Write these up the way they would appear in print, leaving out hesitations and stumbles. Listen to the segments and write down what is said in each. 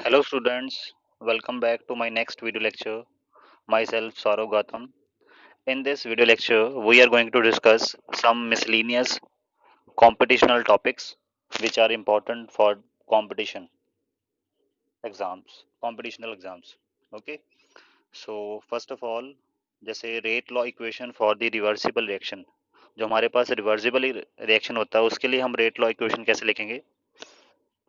Hello students, welcome back to my next video lecture. Myself Saurav Gautam. In this video lecture, we are going to discuss some miscellaneous competitional topics which are important for competition exams, competitional exams. Okay, so first of all, जैसे rate law equation for the reversible reaction, जो हमारे पास reversible reaction होता है उसके लिए हम rate law equation कैसे लिखेंगे।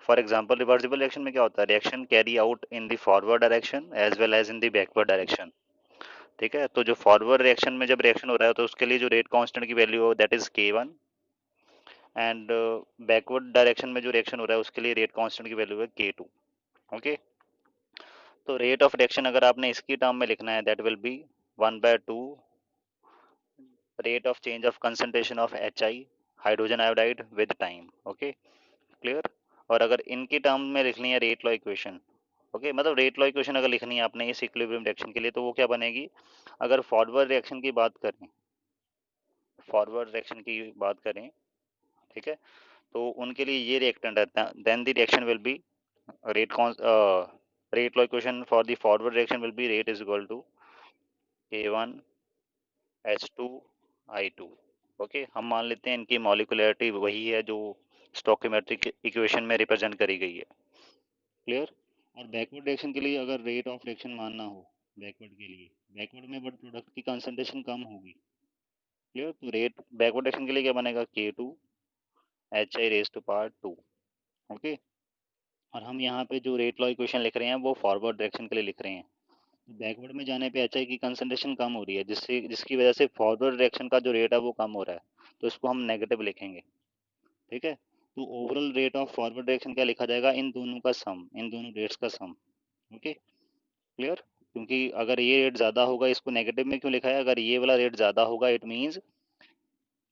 फॉर एग्जांपल रिवर्सिबल रिएक्शन में क्या होता है, reaction carry out in the forward direction as well as in the backward direction. ठीक है, तो जो फॉरवर्ड रिएक्शन में जब रिएक्शन हो रहा है तो उसके लिए जो रेट कांस्टेंट की वैल्यू हो that is K1, and backward direction में जो रिएक्शन हो रहा है उसके लिए रेट कांस्टेंट की वैल्यू है K2। ओके, तो रेट ऑफ रिएक्शन अगर आपने इसकी टर्म में लिखना है that will be 1/2 rate of change of concentration of HI hydrogen iodide with time. Okay, clear. और अगर इनकी टर्म में लिखनी है रेट लॉ इक्वेशन, ओके मतलब रेट लॉ इक्वेशन अगर लिखनी है आपने इस इक्विलिब्रियम रिएक्शन के लिए तो वो क्या बनेगी। अगर फॉरवर्ड रिएक्शन की बात करें, फॉरवर्ड रिएक्शन की बात करें, ठीक है, तो उनके लिए ये रिएक्टेंट है, then the reaction will be rate rate law equation for the forward reaction will be rate is equal to K1H2I2। Okay, हम मान लेते हैं इनकी मॉलिक्यूलरिटी वही है जो स्टोइकियोमेट्रिक इक्वेशन में रिप्रेजेंट करी गई है। क्लियर। और बैकवर्ड रिएक्शन के लिए अगर रेट ऑफ रिएक्शन मानना हो, बैकवर्ड के लिए, बैकवर्ड में बट प्रोडक्ट की कंसंट्रेशन कम होगी। क्लियर, तो रेट बैकवर्ड रिएक्शन के लिए क्या बनेगा K2HI⁻²। ओके, और हम यहाँ पे जो रेट लॉ इक्वेशन लिख रहे हैं वो फॉरवर्ड डायरेक्शन के लिए लिख रहे हैं। तो बैकवर्ड में जाने पे HI की कंसंट्रेशन कम हो रही है जिससे जिसकी वजह से फॉरवर्ड डायरेक्शन का जो रेट है वो कम हो रहा है, तो इसको हम नेगेटिव लिखेंगे। ठीक है, तो overall rate of forward direction क्या लिखा जाएगा, इन दोनों का सम, इन दोनों रेट्स का सम। Okay, clear. क्योंकि अगर ये रेट ज़्यादा होगा, इसको नेगेटिव में क्यों लिखा है, अगर ये वाला रेट ज़्यादा होगा इट मीन्स,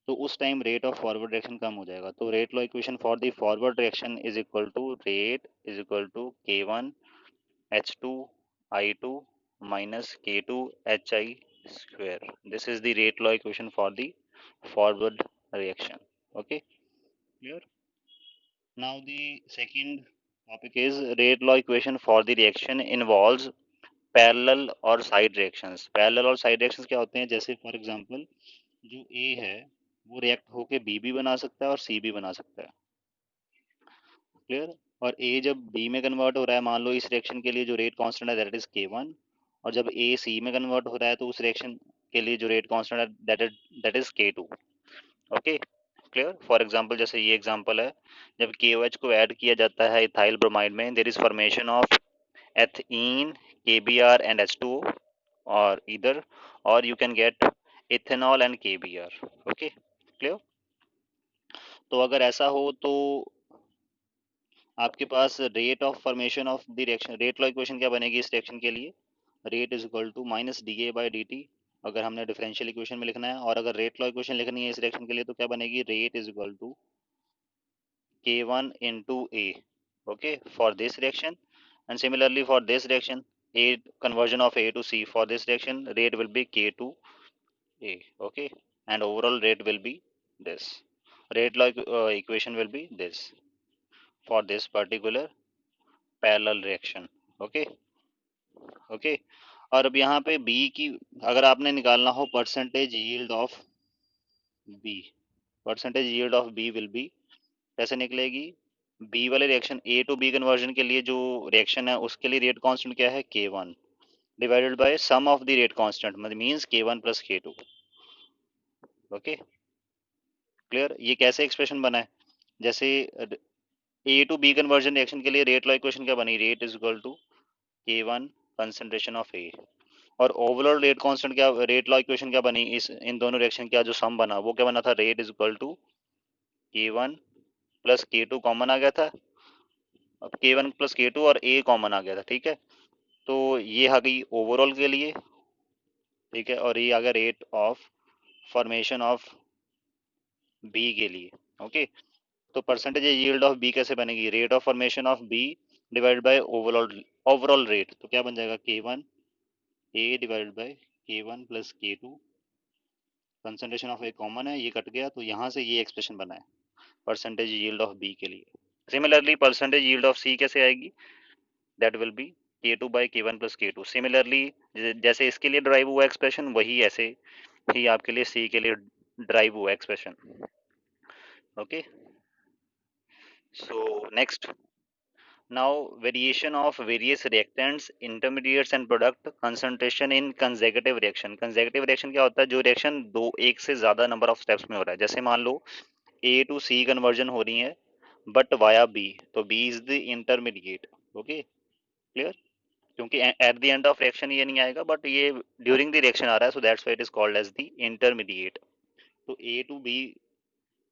तो उस time rate of forward reaction कम हो जाएगा। तो rate law equation for the forward reaction is equal to rate is equal to K1H2I2 minus K2HI²। This is the rate law equation for the forward reaction. Okay, clear. Now the second topic is rate law equation for the reaction involves parallel और side reactions. Parallel और side reactions क्या होते हैं, जैसे for example जो ए है वो react होके बी भी बना सकता है और सी भी बना सकता है। क्लियर। और ए जब बी में कन्वर्ट हो रहा है, मान लो इस रिएक्शन के लिए जो रेट कांस्टेंट है दैट इज K1, और जब ए सी में कन्वर्ट हो रहा है तो उस रिएक्शन के लिए जो रेट कांस्टेंट है that is K2। Okay, clear. For example जैसे ये एग्जांपल है, जब KOH को ऐड किया जाता है इथाइल ब्रोमाइड में there is formation of ethene KBr and H2O, or either, or you can get ethanol and KBr। Okay, clear. तो अगर ऐसा हो तो आपके पास rate of formation of the reaction, rate law equation क्या बनेगी इस रिएक्शन के लिए, rate is equal to -dA/dt अगर हमने डिफरेंशियल इक्वेशन में लिखना है। और अगर रेट लॉ इक्वेशन लिखनी है इस रिएक्शन के लिए तो क्या बनेगी, rate is equal to K1 into A। Okay, for this reaction, and similarly for this reaction, A conversion of A to C, for this reaction rate will be K2A। okay, and overall rate will be this, rate law equation will be this for this particular parallel reaction। okay, okay। और अब यहाँ पे B की अगर आपने निकालना हो percentage yield of B, percentage yield of B will be, कैसे निकलेगी, बी वाले reaction A to B conversion के लिए जो रिएक्शन है उसके लिए रेट कांस्टेंट क्या है K1 divided by sum of the rate constant means K1 plus K2। Okay, clear. ये कैसे एक्सप्रेशन बना है, जैसे A to B conversion reaction के लिए रेट लॉ इक्वेशन क्या बनी, rate is equal to K1 concentration of A, और ओवरऑल रेट कांस्टेंट क्या, रेट लॉ इक्वेशन क्या बनी, इस इन दोनों रिएक्शन का जो सम बना वो क्या बना था, rate is equal to K1 plus K2 common आ गया था, अब K1 प्लस K2 और ए कॉमन आ गया था। ठीक है, तो ये आ गई ओवरऑल के लिए। ठीक है, और ये आ गया rate of formation of B के लिए। ओके, तो परसेंटेज यील्ड ऑफ बी कैसे बनेगी, rate of formation of B divided by overall, overall rate, तो क्या बन जाएगा K1 A divided by K1 plus K2, concentration of A common है ये कट गया, तो यहाँ से ये एक्सप्रेशन बना है परसेंटेज यील्ड ऑफ बी के लिए। सिमिलरली परसेंटेज यील्ड ऑफ सी कैसे आएगी, that will be K2 by K1 plus K2। Similarly जैसे इसके लिए ड्राइव हुआ एक्सप्रेशन, वही ऐसे ही आपके लिए C के लिए ड्राइव हुआ expression. Okay, so next, now variation of various reactants, intermediates and product concentration in consecutive reaction। consecutive reaction क्या होता है? जो रिएक्शन दो एक से ज्यादा नंबर ऑफ स्टेप्स में हो रहा है। जैसे मान लो A to C कन्वर्जन हो रही है बट वाया B, तो B is the intermediate. Okay, clear? क्योंकि at the end of reaction ये नहीं आएगा, बट ये ड्यूरिंग द रिएक्शन आ रहा है, so that's why it is called as the intermediate. तो A टू B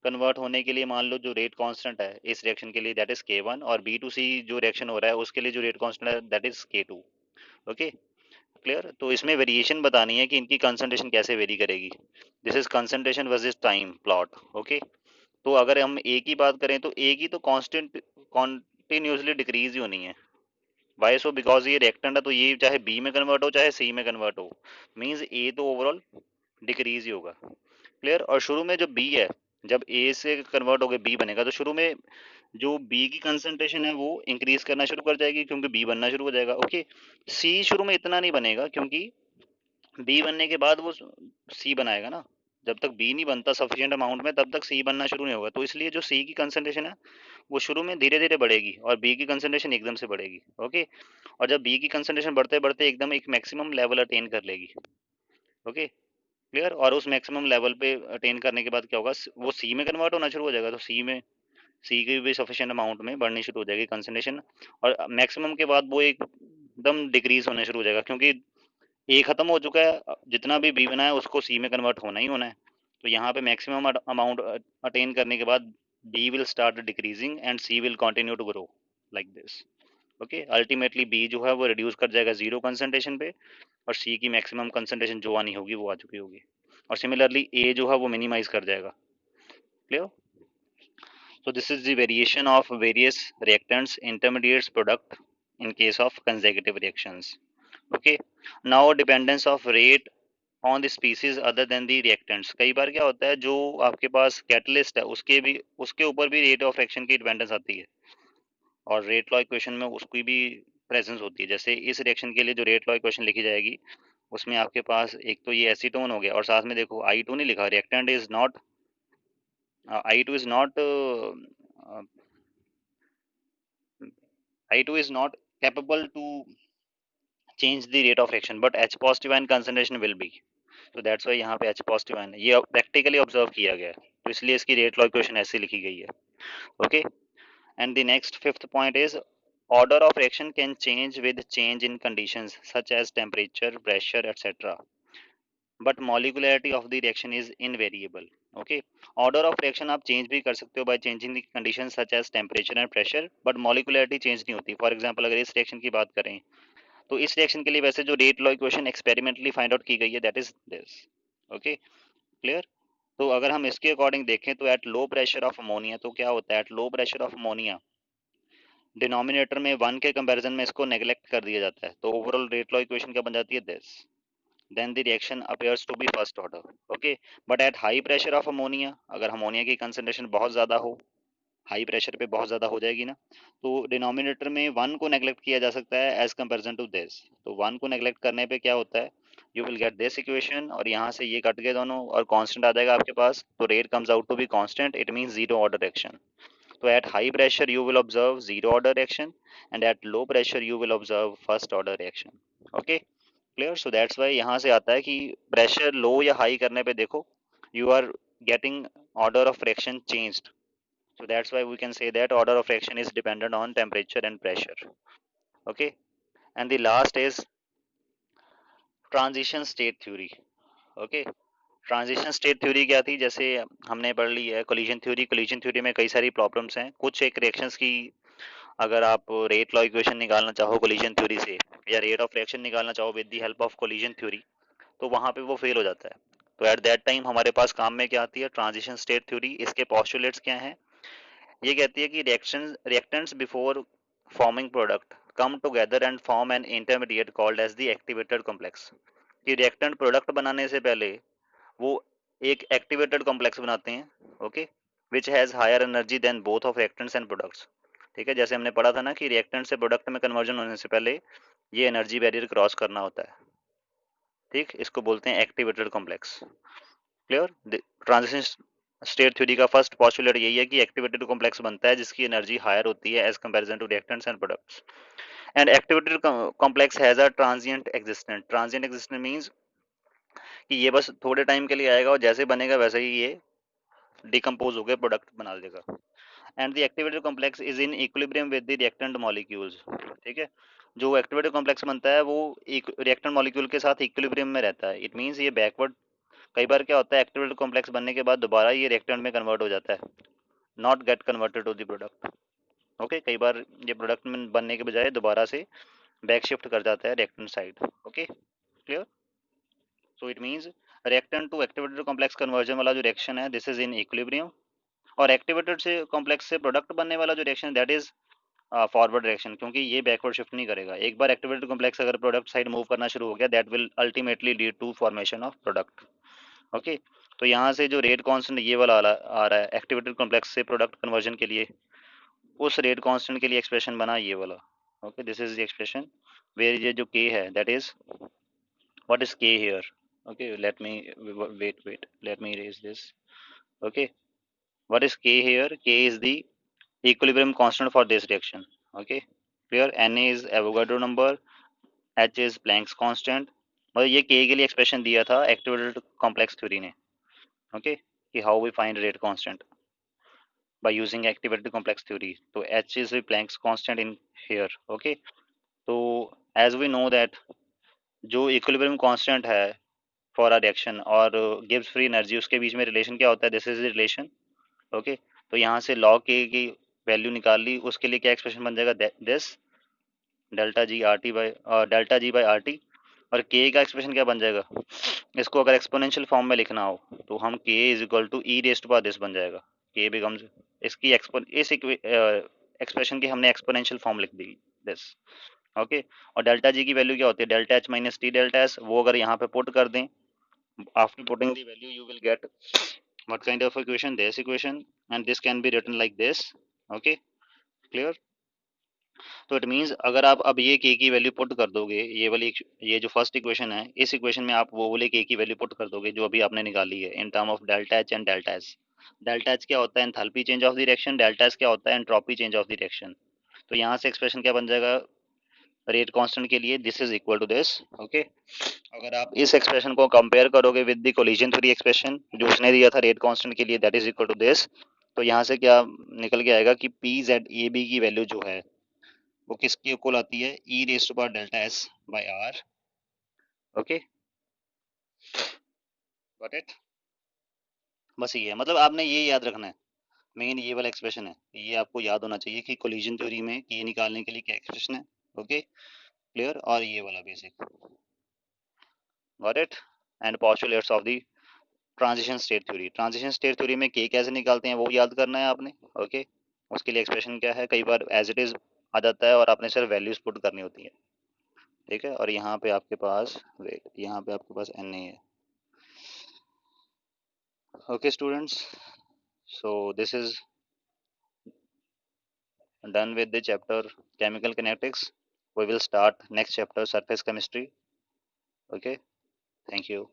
कन्वर्ट होने के लिए मान लो जो रेट कांस्टेंट है इस रिएक्शन के लिए दैट इज K1, और B टू C जो रिएक्शन हो रहा है उसके लिए जो रेट कांस्टेंट है that is K2। Okay, clear? तो इसमें वेरिएशन बतानी है कि इनकी कंसंट्रेशन कैसे वेरी करेगी। This is concentration versus time plot. Okay, तो अगर हम ए की बात करें तो ए की तो कांस्टेंट कॉन्टिन्यूसली डिक्रीज ही होनी है। Why so? बिकॉज ये रिएक्टेंट है, तो ये चाहे बी में कन्वर्ट हो चाहे सी में कन्वर्ट हो, मींस ए तो ओवरऑल डिक्रीज ही होगा। क्लियर? और शुरू में जो बी है, जब ए से कन्वर्ट होकर बी बनेगा तो शुरू में जो बी की कंसंट्रेशन है वो इंक्रीज करना शुरू कर जाएगी क्योंकि बी बनना शुरू हो जाएगा। ओके, सी शुरू में इतना नहीं बनेगा क्योंकि बी बनने के बाद वो सी बनाएगा ना। जब तक बी नहीं बनता सफिशिएंट अमाउंट में तब तक सी बनना शुरू नहीं होगा। तो इसलिए जो सी की कंसंट्रेशन है वो शुरू में धीरे धीरे बढ़ेगी और बी की कंसंट्रेशन एकदम से बढ़ेगी। ओके, और जब बी की कंसंट्रेशन बढ़ते बढ़ते एकदम एक मैक्सिमम लेवल अटेन कर लेगी। Okay, clear? और उस मैक्सिमम लेवल पे अटेन करने के बाद क्या होगा? वो सी में कन्वर्ट होना शुरू हो जाएगा, तो सी की भी सफिशिएंट अमाउंट में बढ़नी शुरू हो जाएगी कंसंट्रेशन, और मैक्सिमम के बाद वो एकदम डिक्रीज होने शुरू हो जाएगा क्योंकि ए खत्म हो चुका है, जितना भी बी बना है उसको सी में कन्वर्ट होना ही होना है। तो यहाँ पे मैक्सिमम अमाउंट अटेन करने के बाद B will start decreasing and C will continue to grow like this. Okay, ultimately B जो है वो रिड्यूस कर जाएगा जीरो कंसंट्रेशन पे, और सी की मैक्सिमम कंसंट्रेशन जो आनी होगी वो आ चुकी होगी, और सिमिलरली ए जो है वो मिनिमाइज कर जाएगा। Clear? So this is the variation of various reactants, intermediates, product in case of consecutive reactions. Okay. Now dependence of rate on the species other than the reactants। कई बार क्या होता है, जो आपके पास कैटलिस्ट है उसके ऊपर भी रेट ऑफ रिएक्शन की डिपेंडेंस आती है, और रेट लॉ इक्वेशन में उसकी भी प्रेजेंस होती है। जैसे इस रिएक्शन के लिए जो रेट लॉ इक्वेशन लिखी जाएगी उसमें आपके पास एक तो ये एसीटोन हो गया, और साथ में देखो I2 नहीं लिखा, reactant is not I2 is not I2 is not capable to change the rate of reaction, but H positive ion concentration will be। So that's why यहाँ पे H positive ion है, ये practically observe किया गया है, तो इसलिए इसकी rate law equation ऐसे लिखी गई है। Okay, and the next fifth point is order of reaction can change with change in conditions such as temperature, pressure, etc. But molecularity of the reaction is invariable। Okay, order of reaction आप change भी कर सकते हो by changing the conditions such as temperature and pressure, but molecularity change नहीं होती। For example, अगर इस reaction की बात करें तो इस रिएक्शन के लिए वैसे जो rate law equation experimentally find out की गई है that is this. Okay, clear? तो अगर हम इसके अकॉर्डिंग देखें तो eight low pressure of ammonia तो क्या होता है, eight low pressure of ammonia denominator में 1 के कंपैरिजन में इसको नेग्लेक्ट कर दिया जाता है, तो ओवरऑल रेट लॉ इक्वेशन क्या बन जाती है, this. Then the reaction appears to be first order. Okay, but at high pressure of ammonia, अगर अमोनिया की कंसंट्रेशन बहुत ज़्यादा हो, हाई प्रेशर पे बहुत ज़्यादा हो जाएगी ना, तो डिनोमिनेटर में 1 को नेग्लेक्ट किया जा सकता है एज कंपेरिजन टू दिस। तो 1 को नेग्लेक्ट करने पे क्या होता है, you will get this equation, और यहाँ से ये कट गए दोनों और कांस्टेंट आ जाएगा आपके पास, तो rate comes out to be constant, it means zero order reaction. तो at high pressure you will observe zero order reaction and at low pressure you will observe first order reaction. Okay, clear? So that's why यहाँ से आता है कि pressure low या high करने पे देखो you are getting order of reaction changed। So that's why we can say that order of reaction is dependent on temperature and pressure। Okay, and the last is transition state theory। Okay, transition state theory क्या थी, जैसे हमने पढ़ ली है collision theory. Collision theory में कई सारी problems हैं, कुछ एक रिएक्शंस की अगर आप रेट लॉ इक्वेशन निकालना चाहो कोलिजन थ्योरी से, या रेट ऑफ रिएक्शन निकालना चाहो with the help of collision theory, तो वहां पे वो फेल हो जाता है। तो एट दैट टाइम हमारे पास काम में क्या आती है, ट्रांजिशन स्टेट थ्योरी। इसके पोस्टुलेट्स क्या हैं, ये कहती है कि reactants before forming product come together and form an intermediate called as the activated complex। कि reactant प्रोडक्ट बनाने से पहले वो एक एक्टिवेटेड कॉम्प्लेक्स बनाते हैं, okay, which has higher energy than both of reactants and products. ठीक है, जैसे हमने पढ़ा था ना कि रिएक्टेंट से प्रोडक्ट में कन्वर्जन होने से पहले ये एनर्जी बैरियर क्रॉस करना होता है। ठीक, इसको बोलते हैं activated complex. Clear. Transition state theory का फर्स्ट पॉस्टुलेट यही है कि एक्टिवेटेड कॉम्प्लेक्स बनता है जिसकी एनर्जी हायर होती है as comparison to reactants and products. And activated complex has a transient existent. Transient existent means कि ये बस थोड़े टाइम के लिए आएगा और जैसे बनेगा वैसे ही ये डिकम्पोज होकर प्रोडक्ट बना देगा। And the activated complex is in equilibrium with the reactant molecules. ठीक है, जो एक्टिवेटेड कॉम्प्लेक्स बनता है वो एक रिएक्टेंट मॉलिक्यूल के साथ इक्विलिब्रियम में रहता है। इट मींस ये बैकवर्ड, कई बार क्या होता है एक्टिवेटेड कॉम्प्लेक्स बनने के बाद दोबारा ये रिएक्टेंट में कन्वर्ट हो जाता है, not get converted to the product. Okay, कई बार ये प्रोडक्ट में बनने के बजाय दोबारा से बैक शिफ्ट कर जाता है reactant side. Okay, clear. So it means reactant to activated complex conversion वाला जो रिएक्शन है दिस इज इन इक्विलिब्रियम, और एक्टिवेटेड से कॉम्प्लेक्स से प्रोडक्ट बनने वाला जो reaction that is forward direction, क्योंकि ये बैकवर्ड शिफ्ट नहीं करेगा। एक बार एक्टिवेटेड कॉम्प्लेक्स अगर प्रोडक्ट साइड मूव करना शुरू हो गया that will ultimately lead to formation of product. Okay, तो यहाँ से जो रेट कांस्टेंट ये वाला आ रहा है एक्टिवेटेड कॉम्प्लेक्स से प्रोडक्ट कन्वर्जन के लिए, उस रेट कांस्टेंट के लिए एक्सप्रेशन बना ये वाला। Okay, this is the expression where ये जो k है that is what is k here. Okay, let me wait let me erase this. Okay, what is k here, k is the equilibrium constant for this reaction. Okay, clear. Na is Avogadro number, H is Planck's constant। और ये k के लिए expression दिया था activated complex theory ने। Okay, कि how we find rate constant by using activated complex theory। तो H is the Planck's constant in here। okay, तो as we know that जो equilibrium constant है for a reaction और gives free energy उसके बीच में relation क्या होता है, this is the relation। Okay, तो यहाँ से log k की वैल्यू निकाल ली, उसके लिए क्या एक्सप्रेशन बन जाएगा, this delta G R T by delta G by R T. और के का एक्सप्रेशन क्या बन जाएगा, इसको अगर एक्सपोनेंशियल फॉर्म में लिखना हो तो हम k is equal to e raised power this बन जाएगा। के बिकम्स इसकी इस एक्सप्रेशन की हमने एक्सपोनेंशियल फॉर्म लिख दी दिस। ओके, और डेल्टा जी की वैल्यू क्या होती है, delta H minus T delta S, वो अगर यहाँ पे पुट कर दें after putting the value you will get what kind of equation, this equation, and this can be written like this. Okay, clear. तो इट मींस अगर आप अब ये के की वैल्यू पुट कर दोगे, ये वाली ये जो फर्स्ट इक्वेशन है इस इक्वेशन में आप वो वाले के की वैल्यू पुट कर दोगे जो अभी आपने निकाली है in term of delta H and delta S. Delta H क्या होता है, enthalpy change of the reaction, delta S क्या होता है, entropy change of the reaction. तो यहाँ से एक्सप्रेशन क्या बन जाएगा रेट कांस्टेंट के लिए, this is equal to this. Okay, अगर आप इस एक्सप्रेशन को कंपेयर करोगे with the collision theory expression जो उसने दिया था रेट कांस्टेंट के लिए that is equal to this, तो यहाँ से क्या निकल के आएगा कि पी जेड ए बी की वैल्यू जो है वो किसके इक्वल आती है, E raised power delta S by R. Okay, got it. बस ये है, मतलब आपने ये याद रखना है, मेन ये वाला एक्सप्रेशन है, ये आपको याद होना चाहिए कि कोलिजन थ्योरी में ये निकालने के लिए क्या एक्सप्रेशन है। Okay, clear. और ये वाला basic, got it. And postulates of the transition state theory, transition state theory में के कैसे निकालते हैं वो याद करना है आपने। ओके, उसके लिए एक्सप्रेशन क्या है, कई बार एज इट इज आ जाता है और आपने सिर्फ वैल्यूज पुट करनी होती है। ठीक है, और यहाँ पे आपके पास वेट, यहाँ पे आपके पास एन है। Okay students, so this is done with the chapter chemical kinetics. We will start next chapter surface chemistry. Okay, thank you.